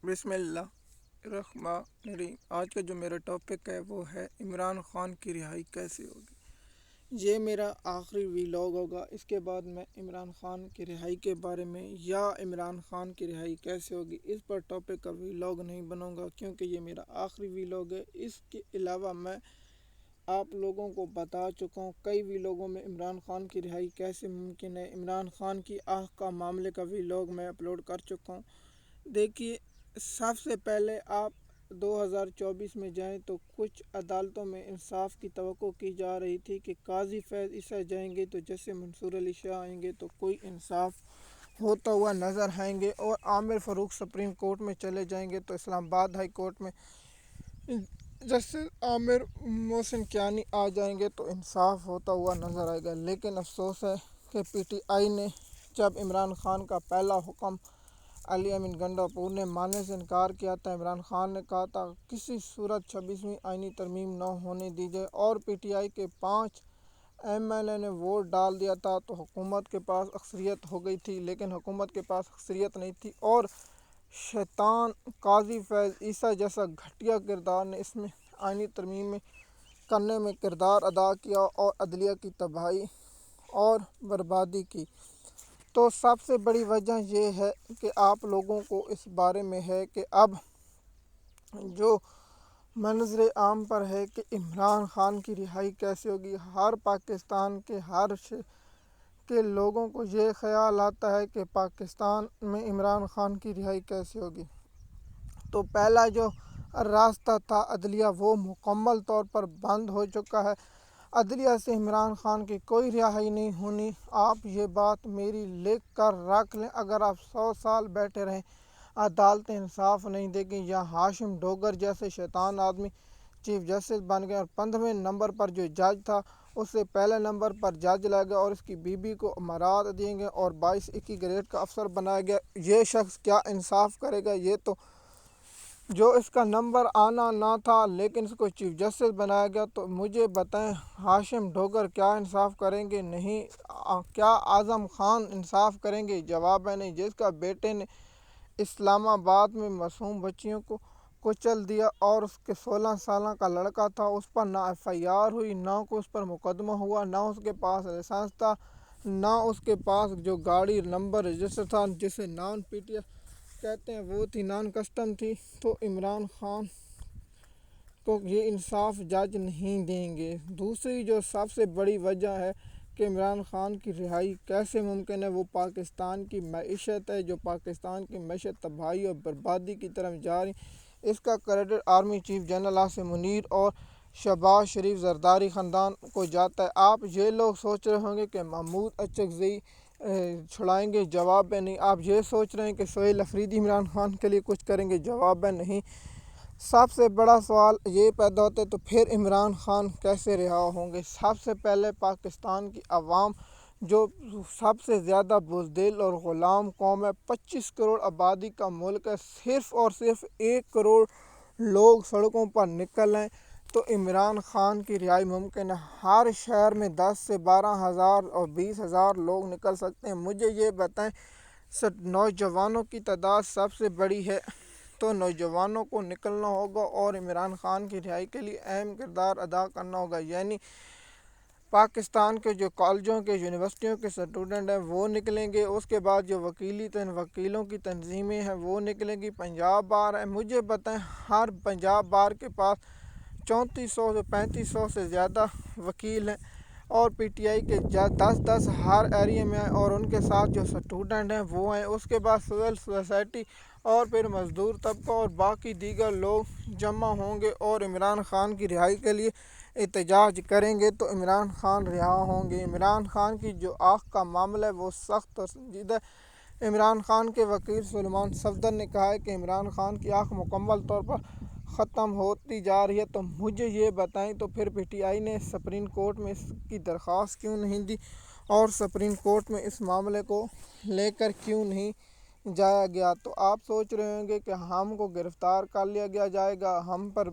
بسم اللہ الرحمن الرحیم۔ آج کا جو میرا ٹاپک ہے وہ ہے عمران خان کی رہائی کیسے ہوگی۔ یہ میرا آخری ویلاگ ہوگا۔ اس کے بعد میں عمران خان کی رہائی کے بارے میں یا عمران خان کی رہائی کیسے ہوگی اس پر ٹاپک کا ویلاگ نہیں بنوں گا، کیونکہ یہ میرا آخری ویلاگ ہے۔ اس کے علاوہ میں آپ لوگوں کو بتا چکا ہوں کئی ویلاگوں میں عمران خان کی رہائی کیسے ممکن ہے۔ عمران خان کی آنکھ کا معاملے کا ویلاگ میں اپلوڈ کر چکا ہوں۔ دیکھیے، سب سے پہلے آپ 2024 میں جائیں تو کچھ عدالتوں میں انصاف کی توقع کی جا رہی تھی کہ قاضی فیض عیسیٰ جائیں گے تو جیسے منصور علی شاہ آئیں گے تو کوئی انصاف ہوتا ہوا نظر آئیں گے، اور عامر فاروق سپریم کورٹ میں چلے جائیں گے تو اسلام آباد ہائی کورٹ میں جسٹس عامر محسن کیانی آ جائیں گے تو انصاف ہوتا ہوا نظر آئے گا۔ لیکن افسوس ہے کہ پی ٹی آئی نے جب عمران خان کا پہلا حکم علی امین گنڈاپور نے ماننے سے انکار کیا تھا، عمران خان نے کہا تھا کسی صورت 26ویں آئینی ترمیم نہ ہونے دی جائے، اور پی ٹی آئی کے 5 ایم ایل اے نے ووٹ ڈال دیا تھا تو حکومت کے پاس اکثریت ہو گئی تھی۔ لیکن حکومت کے پاس اکثریت نہیں تھی، اور شیطان قاضی فیض عیسیٰ جیسا گھٹیا کردار نے اس میں آئینی ترمیم کرنے میں کردار ادا کیا اور عدلیہ کی تباہی اور بربادی کی۔ تو سب سے بڑی وجہ یہ ہے کہ آپ لوگوں کو اس بارے میں ہے کہ اب جو منظر عام پر ہے کہ عمران خان کی رہائی کیسے ہوگی، ہر پاکستان کے ہر کے لوگوں کو یہ خیال آتا ہے کہ پاکستان میں عمران خان کی رہائی کیسے ہوگی۔ تو پہلا جو راستہ تھا عدلیہ، وہ مکمل طور پر بند ہو چکا ہے۔ عدلیہ سے عمران خان کی کوئی رہائی نہیں ہونی۔ آپ یہ بات میری لکھ کر رکھ لیں، اگر آپ 100 سال بیٹھے رہیں عدالتیں انصاف نہیں دے گی، یا ہاشم ڈوگر جیسے شیطان آدمی چیف جسٹس بن گئے اور 15ویں نمبر پر جو جج تھا اسے پہلے نمبر پر جج لائے گیا، اور اس کی بیوی کو امارات دیں گے اور 22-21 گریڈ کا افسر بنایا گیا، یہ شخص کیا انصاف کرے گا؟ یہ تو جو اس کا نمبر آنا نہ تھا لیکن اس کو چیف جسٹس بنایا گیا، تو مجھے بتائیں ہاشم ڈوگر کیا انصاف کریں گے؟ نہیں۔ کیا اعظم خان انصاف کریں گے؟ جواب ہے نہیں۔ جس کا بیٹے نے اسلام آباد میں معصوم بچیوں کو کچل دیا، اور اس کے 16 سالہ کا لڑکا تھا، اس پر نہ ایف آئی آر ہوئی، نہ کو اس پر مقدمہ ہوا، نہ اس کے پاس لائسنس تھا، نہ اس کے پاس جو گاڑی نمبر رجسٹر تھا جسے نان پی ٹی ایف کہتے ہیں وہ تھی، نان کسٹم تھی، تو عمران خان کو یہ انصاف جج نہیں دیں گے۔ دوسری جو سب سے بڑی وجہ ہے کہ عمران خان کی رہائی کیسے ممکن ہے، وہ پاکستان کی معیشت ہے، جو پاکستان کی معیشت تباہی اور بربادی کی طرف جا رہی۔ اس کا credit army chief general Asim Munir اور شہباز شریف زرداری خاندان کو جاتا ہے۔ آپ یہ لوگ سوچ رہے ہوں گے کہ محمود اچکزئی چھڑائیں گے، جواب ہے نہیں۔ آپ یہ سوچ رہے ہیں کہ سہیل افریدی عمران خان کے لیے کچھ کریں گے، جواب ہے نہیں۔ سب سے بڑا سوال یہ پیدا ہوتا ہے تو پھر عمران خان کیسے رہا ہوں گے؟ سب سے پہلے پاکستان کی عوام جو سب سے زیادہ بزدل اور غلام قوم ہے، 25 کروڑ آبادی کا ملک ہے، صرف اور صرف 1 کروڑ لوگ سڑکوں پر نکل آئیں تو عمران خان کی رہائی ممکن ہے۔ ہر شہر میں 10 سے 12 ہزار اور 20 ہزار لوگ نکل سکتے ہیں۔ مجھے یہ بتائیں، نوجوانوں کی تعداد سب سے بڑی ہے تو نوجوانوں کو نکلنا ہوگا اور عمران خان کی رہائی کے لیے اہم کردار ادا کرنا ہوگا، یعنی پاکستان کے جو کالجوں کے یونیورسٹیوں کے اسٹوڈنٹ ہیں وہ نکلیں گے، اس کے بعد جو وکیلوں کی تنظیمیں ہیں وہ نکلیں گی، پنجاب بار ہے۔ مجھے بتائیں، ہر پنجاب بار کے پاس 3400 سے 3500 سے زیادہ وکیل ہیں، اور پی ٹی آئی کے 10 ہر ایریے میں ہیں، اور ان کے ساتھ جو اسٹوڈنٹ ہیں وہ ہیں، اس کے بعد سول سوسائٹی اور پھر مزدور طبقہ اور باقی دیگر لوگ جمع ہوں گے اور عمران خان کی رہائی کے لیے احتجاج کریں گے تو عمران خان رہا ہوں گے۔ عمران خان کی جو آنکھ کا معاملہ ہے وہ سخت اور سنجیدہ ہے۔ عمران خان کے وکیل سلیمان صفدر نے کہا ہے کہ عمران خان کی آنکھ مکمل طور پر ختم ہوتی جا رہی ہے، تو مجھے یہ بتائیں تو پھر پی ٹی آئی نے سپریم کورٹ میں اس کی درخواست کیوں نہیں دی، اور سپریم کورٹ میں اس معاملے کو لے کر کیوں نہیں جایا گیا؟ تو آپ سوچ رہے ہوں گے کہ ہم کو گرفتار کر لیا جائے گا، ہم پر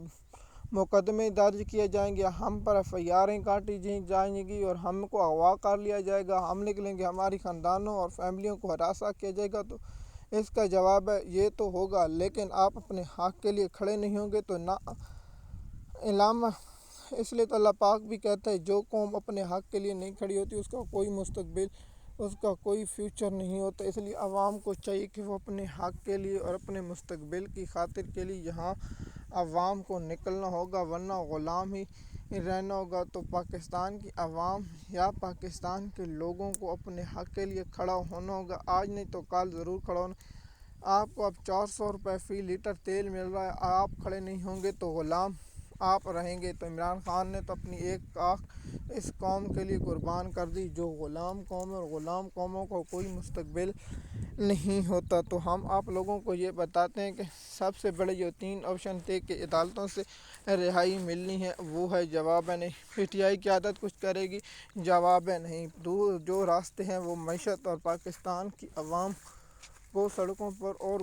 مقدمے درج کیے جائیں گے، ہم پر ایف آئی آریں کاٹی جائیں گی اور ہم کو اغوا کر لیا جائے گا، ہم نکلیں گے، ہماری خاندانوں اور فیملیوں کو ہراساں کیا جائے گا۔ تو اس کا جواب ہے یہ تو ہوگا، لیکن آپ اپنے حق کے لیے کھڑے نہیں ہوں گے تو نہ علامہ۔ اس لیے تو اللہ پاک بھی کہتا ہے جو قوم اپنے حق کے لیے نہیں کھڑی ہوتی اس کا کوئی مستقبل، اس کا کوئی فیوچر نہیں ہوتا۔ اس لیے عوام کو چاہیے کہ وہ اپنے حق کے لیے اور اپنے مستقبل کی خاطر کے لیے یہاں عوام کو نکلنا ہوگا، ورنہ غلام ہی رہنا ہوگا۔ تو پاکستان کی عوام یا پاکستان کے لوگوں کو اپنے حق کے لیے کھڑا ہونا ہوگا، آج نہیں تو کل ضرور کھڑا ہونا۔ آپ کو اب 400 روپے فی لیٹر تیل مل رہا ہے، آپ کھڑے نہیں ہوں گے تو غلام آپ رہیں گے۔ تو عمران خان نے تو اپنی ایک آنکھ اس قوم کے لیے قربان کر دی جو غلام قوم ہے، اور غلام قوموں کو کوئی مستقبل نہیں ہوتا۔ تو ہم آپ لوگوں کو یہ بتاتے ہیں کہ سب سے بڑے جو 3 آپشن تھے کہ عدالتوں سے رہائی ملنی ہے، وہ ہے جواب نہیں۔ پی ٹی آئی کی عادت کچھ کرے گی، جواب نہیں۔ جو راستے ہیں وہ معیشت اور پاکستان کی عوام کو سڑکوں پر اور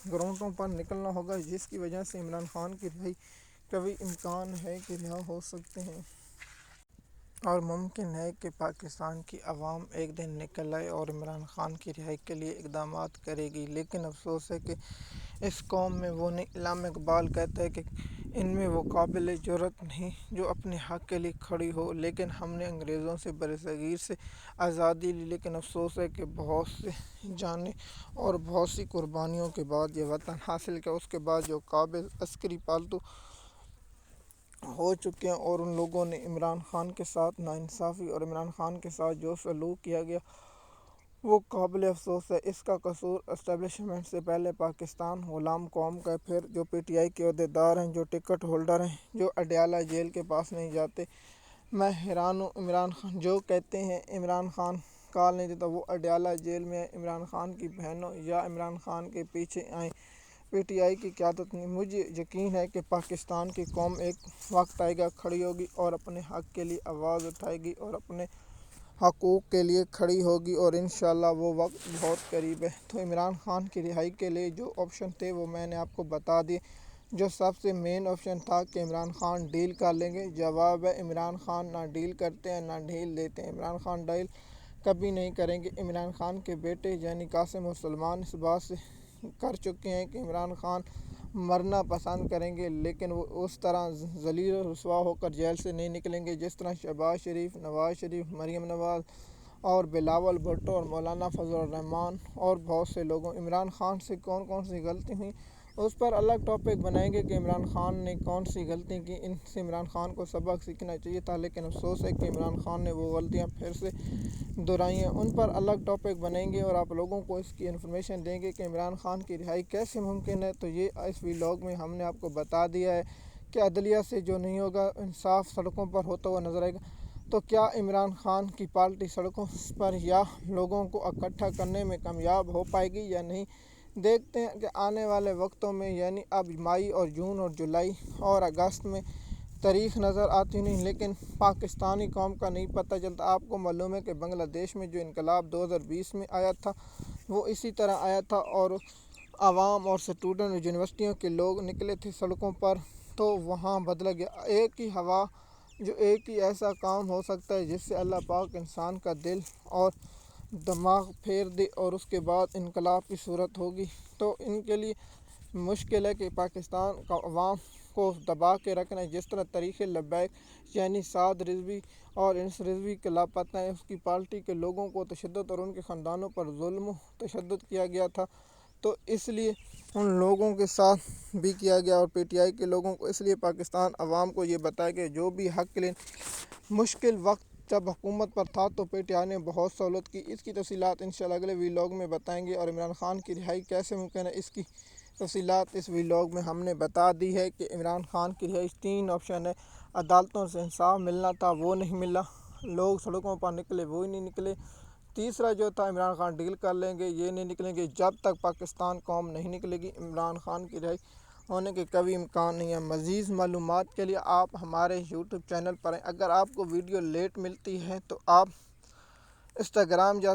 گراؤنڈوں پر نکلنا ہوگا، جس کی وجہ سے عمران خان کی رہائی کبھی امکان ہے کہ رہا ہو سکتے ہیں، اور ممکن ہے کہ پاکستان کی عوام ایک دن نکل آئے اور عمران خان کی رہائی کے لیے اقدامات کرے گی۔ لیکن افسوس ہے کہ اس قوم میں وہ نہیں۔ علامہ اقبال کہتا ہے کہ ان میں وہ قابل جرأت نہیں جو اپنے حق کے لیے کھڑی ہو۔ لیکن ہم نے انگریزوں سے برصغیر سے آزادی لی، لیکن افسوس ہے کہ بہت سے جانیں اور بہت سی قربانیوں کے بعد یہ وطن حاصل کیا۔ اس کے بعد جو قابل عسکری پالتو ہو چکے ہیں، اور ان لوگوں نے عمران خان کے ساتھ ناانصافی اور عمران خان کے ساتھ جو سلوک کیا گیا وہ قابل افسوس ہے۔ اس کا قصور اسٹیبلشمنٹ سے پہلے پاکستان غلام قوم کا ہے، پھر جو پی ٹی آئی کے عہدیدار ہیں، جو ٹکٹ ہولڈر ہیں، جو اڈیالہ جیل کے پاس نہیں جاتے۔ میں حیران ہوں، عمران خان جو کہتے ہیں عمران خان کال نہیں دیتا، وہ اڈیالہ جیل میں عمران خان کی بہنوں یا عمران خان کے پیچھے آئیں۔ پی ٹی آئی کی قیادت نہیں۔ مجھے یقین ہے کہ پاکستان کی قوم ایک وقت آئے گا کھڑی ہوگی اور اپنے حق کے لیے آواز اٹھائے گی اور اپنے حقوق کے لیے کھڑی ہوگی، اور انشاءاللہ وہ وقت بہت قریب ہے۔ تو عمران خان کی رہائی کے لیے جو آپشن تھے وہ میں نے آپ کو بتا دیے۔ جو سب سے مین آپشن تھا کہ عمران خان ڈیل کر لیں گے، جواب ہے عمران خان نہ ڈیل کرتے ہیں نہ ڈھیل دیتے ہیں۔ عمران خان ڈیل کبھی نہیں کریں گے۔ عمران خان کے بیٹے یعنی قاسم اور سلمان اس بات سے کر چکے ہیں کہ عمران خان مرنا پسند کریں گے، لیکن وہ اس طرح ذلیل و رسوا ہو کر جیل سے نہیں نکلیں گے جس طرح شہباز شریف، نواز شریف، مریم نواز اور بلاول بھٹو اور مولانا فضل الرحمان اور بہت سے لوگوں۔ عمران خان سے کون کون سی غلطی ہوئی اس پر الگ ٹاپک بنائیں گے کہ عمران خان نے کون سی غلطی کی، ان سے عمران خان کو سبق سیکھنا چاہیے تھا، لیکن افسوس ہے کہ عمران خان نے وہ غلطیاں پھر سے دہرائی ہیں۔ ان پر الگ ٹاپک بنائیں گے اور آپ لوگوں کو اس کی انفارمیشن دیں گے کہ عمران خان کی رہائی کیسے ممکن ہے۔ تو یہ اس ویلاگ میں ہم نے آپ کو بتا دیا ہے کہ عدلیہ سے جو نہیں ہوگا، انصاف سڑکوں پر ہوتا ہوا نظر آئے گا۔ تو کیا عمران خان کی پارٹی سڑکوں پر یا لوگوں کو اکٹھا کرنے میں کامیاب ہو پائے گی یا نہیں؟ دیکھتے ہیں کہ آنے والے وقتوں میں، یعنی اب مئی اور جون اور جولائی اور اگست میں تاریخ نظر آتی نہیں، لیکن پاکستانی قوم کا نہیں پتہ چلتا۔ آپ کو معلوم ہے کہ بنگلہ دیش میں جو انقلاب 2020 میں آیا تھا وہ اسی طرح آیا تھا، اور عوام اور اسٹوڈنٹ اور یونیورسٹیوں کے لوگ نکلے تھے سڑکوں پر، تو وہاں بدلا گیا۔ ایک ہی ہوا، جو ایک ہی ایسا کام ہو سکتا ہے جس سے اللہ پاک انسان کا دل اور دماغ پھیر دے اور اس کے بعد انقلاب کی صورت ہوگی۔ تو ان کے لیے مشکل ہے کہ پاکستان کا عوام کو دبا کے رکھنا ہے، جس طرح تحریک لبیک یعنی سعد رضوی اور انس رضوی کے لاپتہ ہیں، اس کی پارٹی کے لوگوں کو تشدد اور ان کے خاندانوں پر ظلم و تشدد کیا گیا تھا، تو اس لیے ان لوگوں کے ساتھ بھی کیا گیا، اور پی ٹی آئی کے لوگوں کو۔ اس لیے پاکستان عوام کو یہ بتایا کہ جو بھی حق کے لیے مشکل وقت جب حکومت پر تھا تو پی ٹی آئی نے بہت سہولت کی۔ اس کی تفصیلات انشاءاللہ اگلے ویلاگ میں بتائیں گے، اور عمران خان کی رہائی کیسے ممکن ہے اس کی تفصیلات اس ویلاگ میں ہم نے بتا دی ہے کہ عمران خان کی رہائی 3 آپشن ہے۔ عدالتوں سے انصاف ملنا تھا، وہ نہیں ملا، لوگ سڑکوں پر نکلے، وہ نہیں نکلے۔ تیسرا جو تھا عمران خان ڈیل کر لیں گے، یہ نہیں نکلیں گے۔ جب تک پاکستان قوم نہیں نکلے گی عمران خان کی رہائی ہونے کے کبھی امکان نہیں ہے۔ مزید معلومات کے لیے آپ ہمارے یوٹیوب چینل پر ہیں۔ اگر آپ کو ویڈیو لیٹ ملتی ہے تو آپ انسٹاگرام یا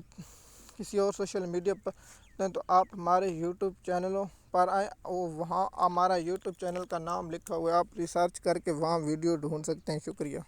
کسی اور سوشل میڈیا پر ہیں تو آپ ہمارے یوٹیوب چینلوں پر آئیں، اور وہاں ہمارا یوٹیوب چینل کا نام لکھا ہوا ہے، آپ ریسرچ کر کے وہاں ویڈیو ڈھونڈ سکتے ہیں۔ شکریہ۔